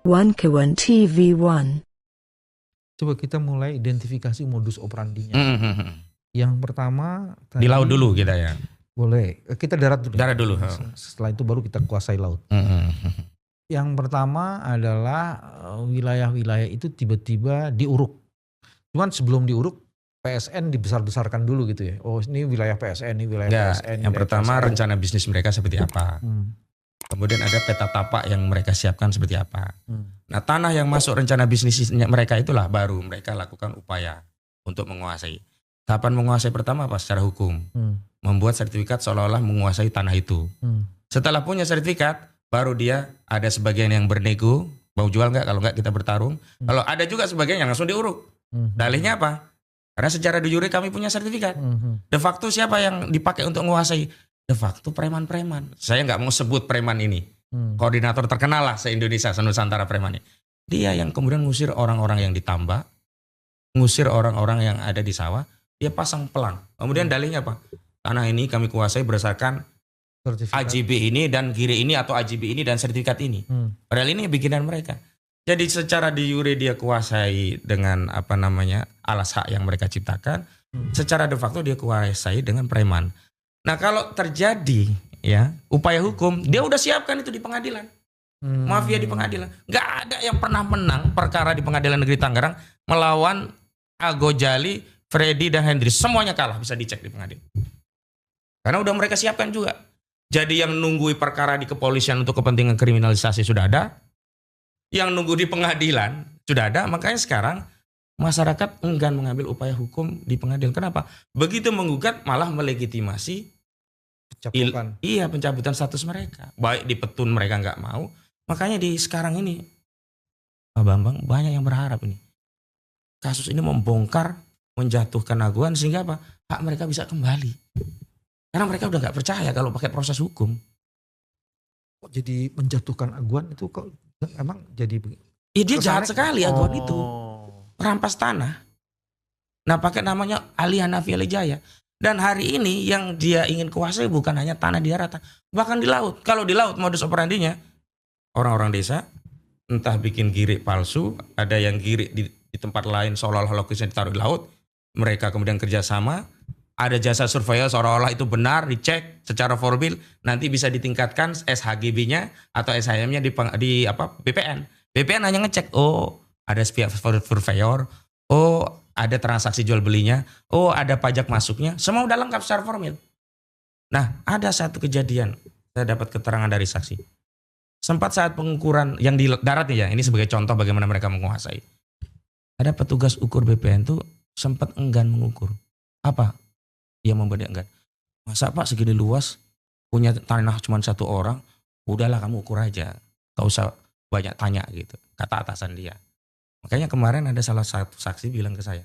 One Kawan TV1. Coba kita mulai identifikasi modus operandinya. Mhm. Yang pertama Di laut dulu kita ya. Boleh. Kita darat dulu. Darat dulu. Setelah itu baru kita kuasai laut. Mhm. Yang pertama adalah wilayah-wilayah itu tiba-tiba diuruk. Cuman sebelum diuruk PSN dibesar-besarkan dulu gitu ya. Oh ini wilayah PSN, ini wilayah Enggak, PSN. yang wilayah pertama PSN. rencana bisnis mereka seperti apa. Kemudian ada peta tapak yang mereka siapkan seperti apa. Nah, tanah yang masuk rencana bisnisnya mereka itulah baru mereka lakukan upaya untuk menguasai. Tahapan menguasai pertama apa? Secara hukum. Membuat sertifikat seolah-olah menguasai tanah itu. Setelah punya sertifikat, baru dia ada sebagian yang bernego, mau jual nggak? Kalau nggak kita bertarung. Kalau ada juga sebagian yang langsung diuruk. Dalihnya apa? Karena secara de jure kami punya sertifikat. De facto siapa yang dipakai untuk menguasai? De facto preman-preman. Saya nggak mau sebut preman ini. Koordinator terkenal lah se-Indonesia, se-Nusantara preman ini. Dia yang kemudian ngusir orang-orang yang ditambak, ngusir orang-orang yang ada di sawah, dia pasang pelang. Kemudian dalihnya apa? Tanah ini kami kuasai berdasarkan Sertifikat. AJB ini dan kiri ini atau AJB ini dan sertifikat ini. Padahal ini bikinan mereka. Jadi secara de jure dia kuasai dengan apa namanya alas hak yang mereka ciptakan. Secara de facto dia kuasai dengan preman. Nah kalau terjadi ya upaya hukum, dia udah siapkan itu di pengadilan. Mafia di pengadilan. Gak ada yang pernah menang perkara di pengadilan negeri Tangerang melawan Ago Jali, Freddy dan Hendri. Semuanya kalah, bisa dicek di pengadilan. Karena udah mereka siapkan juga. Jadi yang nunggu perkara di kepolisian untuk kepentingan kriminalisasi sudah ada. Yang nunggu di pengadilan sudah ada. Makanya sekarang masyarakat enggan mengambil upaya hukum di pengadilan. Kenapa? Begitu menggugat malah melegitimasi pencabutan status mereka. Baik di petun mereka nggak mau. Makanya di sekarang ini Pak Bambang banyak yang berharap ini. Kasus ini membongkar, menjatuhkan aguan sehingga apa? Hak mereka bisa kembali. Karena mereka udah nggak percaya kalau pakai proses hukum. Kok jadi menjatuhkan aguan itu kok emang jadi Dia jahat sekali aguan itu. Rampas tanah. Nah pakai namanya Ali Hanafi Ali Jaya. Dan hari ini yang dia ingin kuasai bukan hanya tanah di daratan, bahkan di laut. Kalau di laut modus operandinya orang-orang desa entah bikin girik palsu, ada yang girik di tempat lain seolah-olah lokasinya ditaruh di laut, mereka kemudian kerjasama, ada jasa surveyor seolah-olah itu benar, dicek secara formal, nanti bisa ditingkatkan SHGB-nya atau SHM-nya di BPN. BPN hanya ngecek, oh ada pihak surveyor, oh ada transaksi jual belinya, oh ada pajak masuknya, semua udah lengkap secara formal. Nah ada satu kejadian, saya dapat keterangan dari saksi. Sempat saat pengukuran yang di darat nih ya, ini sebagai contoh bagaimana mereka menguasai. Ada petugas ukur BPN tuh sempat enggan mengukur. Apa? Dia membuat dia enggan. Masa Pak segini luas, punya tanah cuma satu orang, udahlah kamu ukur aja. Gak usah banyak tanya gitu, kata atasan dia. Makanya kemarin ada salah satu saksi bilang ke saya,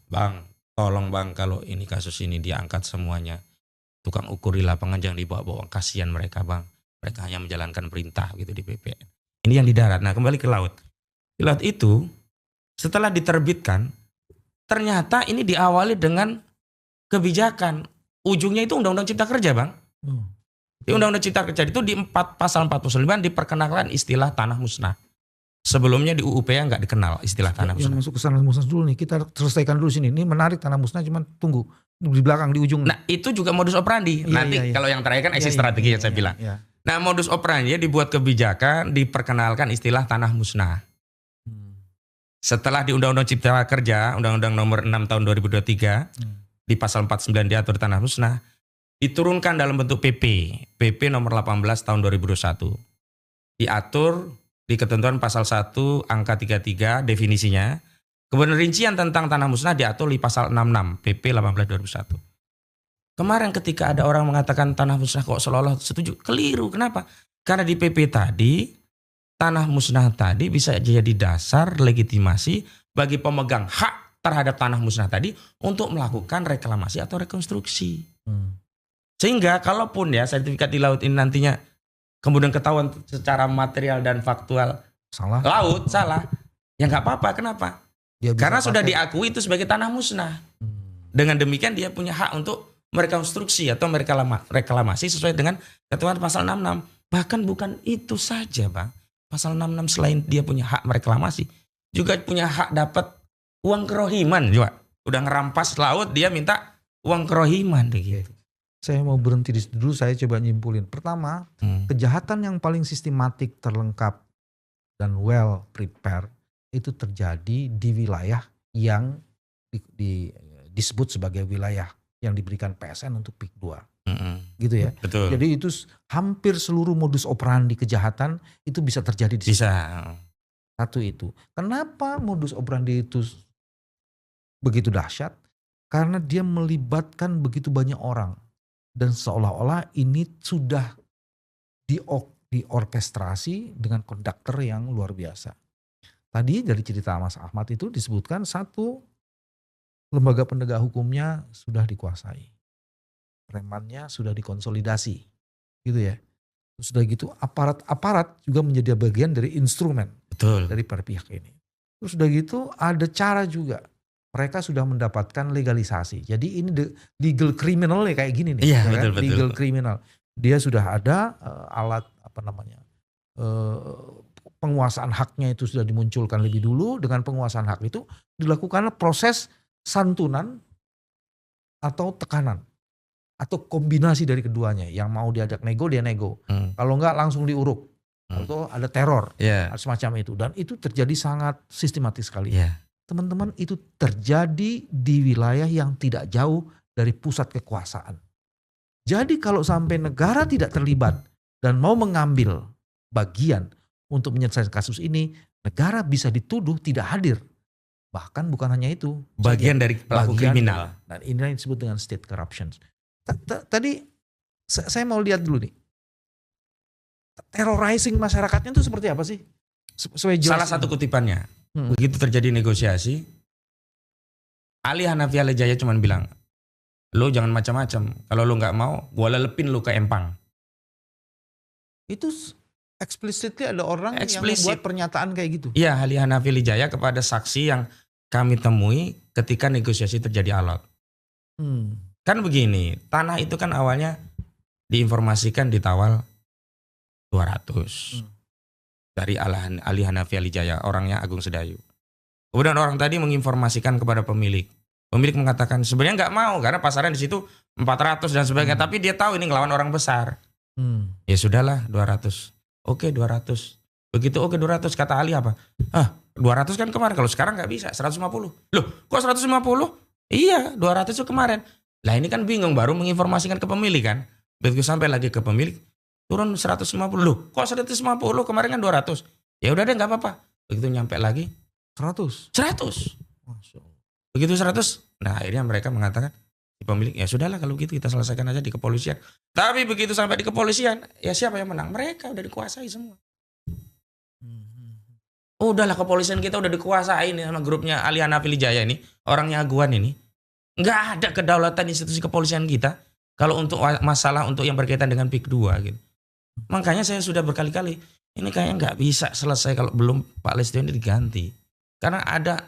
Bang, tolong Bang kalau ini kasus ini diangkat semuanya. Tukang ukur di lapangan jangan dibawa-bawa, kasihan mereka Bang. Mereka hanya menjalankan perintah gitu di BPN. Ini yang di darat. Nah kembali ke laut. Di laut itu setelah diterbitkan, ternyata ini diawali dengan kebijakan. Ujungnya itu Undang-Undang Cipta Kerja Bang. Di Undang-Undang Cipta Kerja itu di pasal 49 diperkenalkan istilah tanah musnah. Sebelumnya di UU-PA nggak dikenal istilah tanah musnah. Yang masuk ke tanah musnah dulu nih, kita selesaikan dulu sini. Ini menarik tanah musnah, cuman tunggu di belakang di ujung. Nah itu juga modus operandi. Nanti kalau yang terakhir kan exit strategi yang saya bilang. Nah modus operandi dibuat kebijakan, diperkenalkan istilah tanah musnah. Setelah di Undang-Undang Cipta Kerja, Undang-Undang nomor 6 tahun 2023, di pasal 49 diatur tanah musnah, diturunkan dalam bentuk PP nomor 18 tahun 2021. Diatur di ketentuan pasal 1 angka 33 definisinya. Kemudian rincian tentang tanah musnah diatur di pasal 66 PP 18 2001. Kemarin ketika ada orang mengatakan tanah musnah kok seolah-olah setuju, keliru. Kenapa? Karena di PP tadi tanah musnah tadi bisa jadi dasar legitimasi bagi pemegang hak terhadap tanah musnah tadi untuk melakukan reklamasi atau rekonstruksi. Sehingga kalaupun ya sertifikat di laut ini nantinya kemudian ketahuan secara material dan faktual salah, ya nggak apa-apa. Kenapa? Karena sudah diakui itu sebagai tanah musnah. Dengan demikian dia punya hak untuk merekonstruksi atau reklamasi sesuai dengan ketentuan pasal 66. Bahkan bukan itu saja Bang. Pasal 66 selain dia punya hak mereklamasi, juga punya hak dapat uang kerohiman juga. Udah ngerampas laut, dia minta uang kerohiman gitu. Saya mau berhenti di situ dulu, saya coba nyimpulin. Pertama, kejahatan yang paling sistematik, terlengkap, dan well prepared itu terjadi di wilayah yang disebut sebagai wilayah yang diberikan PSN untuk PIK 2. Gitu ya. Betul. Jadi itu hampir seluruh modus operandi kejahatan itu bisa terjadi di situ. Bisa. Satu itu. Kenapa modus operandi itu begitu dahsyat? Karena dia melibatkan begitu banyak orang. Dan seolah-olah ini sudah diorkestrasi dengan konduktor yang luar biasa. Tadi dari cerita Mas Ahmad itu disebutkan satu lembaga penegak hukumnya sudah dikuasai. Premannya sudah dikonsolidasi. Gitu ya. Sudah gitu aparat-aparat juga menjadi bagian dari instrumen. Betul. Dari para pihak ini. Terus sudah gitu ada cara juga. Mereka sudah mendapatkan legalisasi. Jadi ini legal criminal ya kayak gini nih. Iya, ya betul, kan? betul. Legal criminal. Dia sudah ada alat penguasaan haknya itu sudah dimunculkan lebih dulu. Dengan penguasaan hak itu dilakukan proses santunan atau tekanan. Atau kombinasi dari keduanya. Yang mau diajak nego, dia nego. Kalau enggak langsung diuruk. Atau ada teror. Semacam itu. Dan itu terjadi sangat sistematis sekali. Teman-teman, itu terjadi di wilayah yang tidak jauh dari pusat kekuasaan. Jadi kalau sampai negara tidak terlibat dan mau mengambil bagian untuk menyelesaikan kasus ini, negara bisa dituduh tidak hadir. Bahkan bukan hanya itu. Bagian dari pelaku kriminal. Dan ini yang disebut dengan state corruption. Tadi saya mau lihat dulu nih. Terrorizing masyarakatnya itu seperti apa sih? Salah satu kutipannya. Begitu terjadi negosiasi, Ali Hanafi Ali Jaya cuma bilang, lo jangan macam-macam. Kalau lo nggak mau, gua lelepin lo ke empang. Itu explicitly ada orang yang membuat pernyataan kayak gitu? Iya, Ali Hanafi Ali Jaya kepada saksi yang kami temui ketika negosiasi terjadi alot. Kan begini, tanah itu kan awalnya diinformasikan ditawar 200. Dari Ali Hanafi Ali Jaya, orangnya Agung Sedayu. Kemudian orang tadi menginformasikan kepada pemilik. Pemilik mengatakan sebenarnya nggak mau karena pasaran di situ 400 dan sebagainya. Tapi dia tahu ini ngelawan orang besar. Ya sudahlah 200. Oke 200. Begitu oke 200 kata Ali apa? 200 kan kemarin, kalau sekarang nggak bisa 150. Loh kok 150? Iya 200 itu kemarin. Lah ini kan bingung, baru menginformasikan ke pemilik kan. Begitu sampai lagi ke pemilik, turun 150. Loh kok 150, kemarin kan 200. Ya udah deh nggak apa-apa. Begitu nyampe lagi 100. Begitu 100, nah akhirnya mereka mengatakan di pemilik, ya sudahlah kalau gitu kita selesaikan aja di kepolisian. Tapi begitu sampai di kepolisian, ya siapa yang menang? Mereka udah dikuasai semua. Udahlah kepolisian kita udah dikuasai nih sama grupnya Ali Hanafi Ali Jaya ini, orangnya Aguan ini. Nggak ada kedaulatan institusi kepolisian kita kalau untuk masalah untuk yang berkaitan dengan PIK 2 gitu. Makanya saya sudah berkali-kali, ini kayaknya nggak bisa selesai kalau belum Pak Listio ini diganti. Karena ada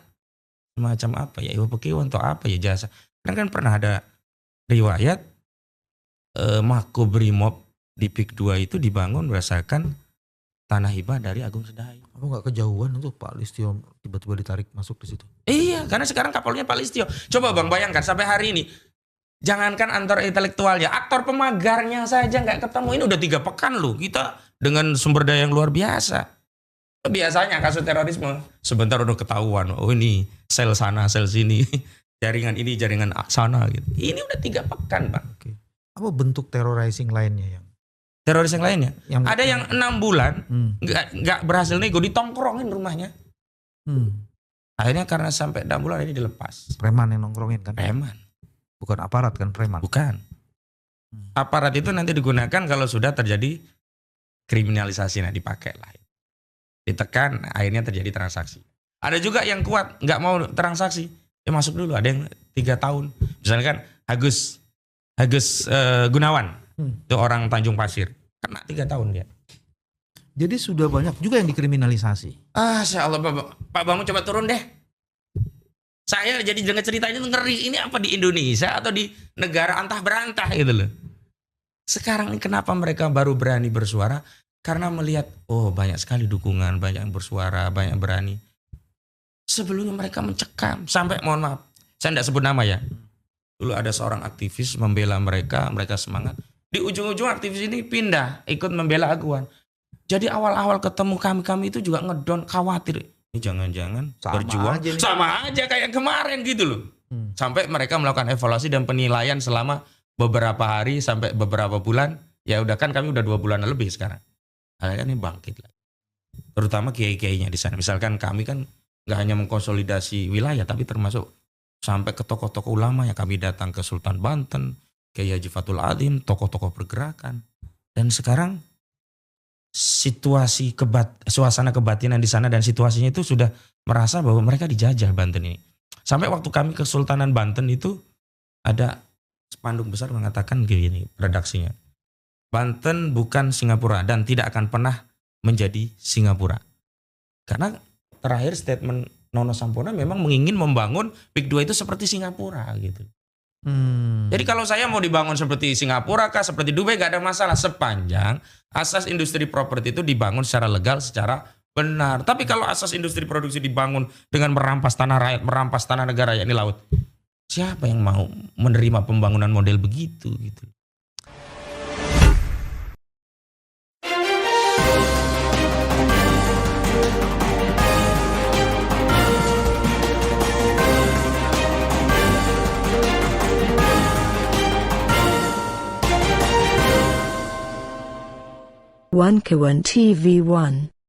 semacam apa ya, Iwapekiwan atau apa ya jasa. Kan pernah ada riwayat Makobrimob di PIK 2 itu dibangun berdasarkan tanah hibah dari Agung Sedayu. Apa nggak kejauhan tuh Pak Listio tiba-tiba ditarik masuk di situ? Iya, karena sekarang kapolnya Pak Listio. Coba Bang bayangkan sampai hari ini, jangankan antar intelektualnya, aktor pemagarnya saja nggak ketemu. Ini udah 3 pekan loh kita dengan sumber daya yang luar biasa. Biasanya kasus terorisme sebentar udah ketahuan. Oh ini sel sana, sel sini, jaringan ini, jaringan sana gitu. Ini udah 3 pekan Bang. Oke. Apa bentuk terrorizing lainnya yang? Teroris yang lainnya? Ada yang 6 bulan nggak berhasil nego, ditongkrongin rumahnya. Akhirnya karena sampai 6 bulan ini dilepas. Preman yang nongkrongin kan? Preman. Bukan aparat kan, preman? Bukan. Aparat itu nanti digunakan kalau sudah terjadi kriminalisasi, nah dipakai lah. Ditekan, akhirnya terjadi transaksi. Ada juga yang kuat, nggak mau transaksi, ya masuk dulu. Ada yang 3 tahun. Misalkan Agus Gunawan, itu orang Tanjung Pasir, kena 3 tahun dia. Jadi sudah banyak juga yang dikriminalisasi. Insya Allah Pak Bambang coba turun deh. Saya jadi dengar cerita ini ngeri. Ini apa di Indonesia atau di negara antah berantah gitu loh. Sekarang ini kenapa mereka baru berani bersuara? Karena melihat, oh banyak sekali dukungan, banyak yang bersuara, banyak yang berani. Sebelumnya mereka mencekam, sampai mohon maaf, saya tidak sebut nama ya. Dulu ada seorang aktivis membela mereka, mereka semangat. Di ujung-ujung aktivis ini pindah, ikut membela Aguan. Jadi awal-awal ketemu kami itu juga ngedon, khawatir. Ini jangan-jangan berjuang aja nih. sama aja kayak kemarin gitu loh. Sampai mereka melakukan evaluasi dan penilaian selama beberapa hari sampai beberapa bulan. Ya udah kan kami udah 2 bulan lebih sekarang. Akhirnya ini bangkit lagi. Terutama kiai-kiainya di sana. Misalkan kami kan nggak hanya mengkonsolidasi wilayah, tapi termasuk sampai ke tokoh-tokoh ulama yang kami datang ke Sultan Banten, Kiai Haji Fathul Adzim, tokoh-tokoh pergerakan. Dan sekarang situasi suasana kebatinan di sana dan situasinya itu sudah merasa bahwa mereka dijajah Banten ini. Sampai waktu kami ke Kesultanan Banten itu ada spanduk besar mengatakan gini redaksinya. Banten bukan Singapura dan tidak akan pernah menjadi Singapura. Karena terakhir statement Nono Sampurna memang ingin membangun Pik 2 itu seperti Singapura gitu. Jadi kalau saya mau dibangun seperti Singapura kah, seperti Dubai, gak ada masalah sepanjang asas industri properti itu dibangun secara legal, secara benar. Tapi kalau asas industri produksi dibangun dengan merampas tanah rakyat, merampas tanah negara, yakni laut, siapa yang mau menerima pembangunan model begitu gitu? One Kawan TV 1.